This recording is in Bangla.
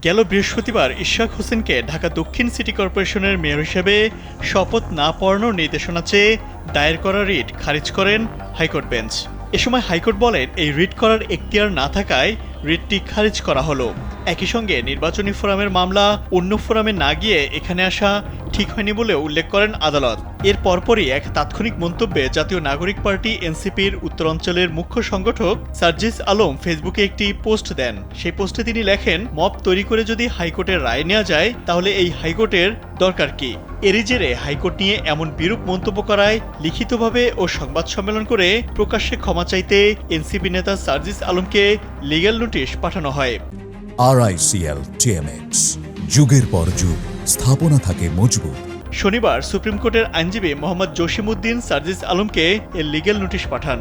গেল বৃহস্পতিবার ইশরাক হোসেনকে ঢাকা দক্ষিণ সিটি কর্পোরেশনের মেয়র হিসেবে শপথ না পড়ানোর নির্দেশনা চেয়ে দায়ের করা রিট খারিজ করেন হাইকোর্ট বেঞ্চ। এ সময় হাইকোর্ট বলেন, এই রিট করার এখতিয়ার না থাকায় রিটটি খারিজ করা হলো। একই সঙ্গে নির্বাচনী ফোরামের মামলা অন্য ফোরামে না গিয়ে এখানে আসা ঠিক হয়নি বলে উল্লেখ করেন আদালত। এর পরপরই এক তাৎক্ষণিক মন্তব্যে জাতীয় নাগরিক পার্টি এনসিপির উত্তরাঞ্চলের মুখ্য সংগঠক সার্জিস আলম ফেসবুকে একটি পোস্ট দেন। সেই পোস্টে তিনি লেখেন, মব তৈরি করে যদি হাইকোর্টের রায় নেওয়া যায় তাহলে এই হাইকোর্টের দরকার কি? এরই জেরে হাইকোর্ট নিয়ে এমন বিরূপ মন্তব্য করায় লিখিতভাবে ও সংবাদ সম্মেলন করে প্রকাশ্যে ক্ষমা চাইতে এনসিপি নেতা সার্জিস আলমকে লিগ্যাল নোটিশ পাঠানো হয়। RICL TMX, যুগের পর যুগ স্থাপনা থাকে মজবুত। শনিবার সুপ্রিম কোর্টের আইনজীবী মোহাম্মদ জসিম উদ্দিন সার্জিস আলমকে এর লিগ্যাল নোটিশ পাঠান।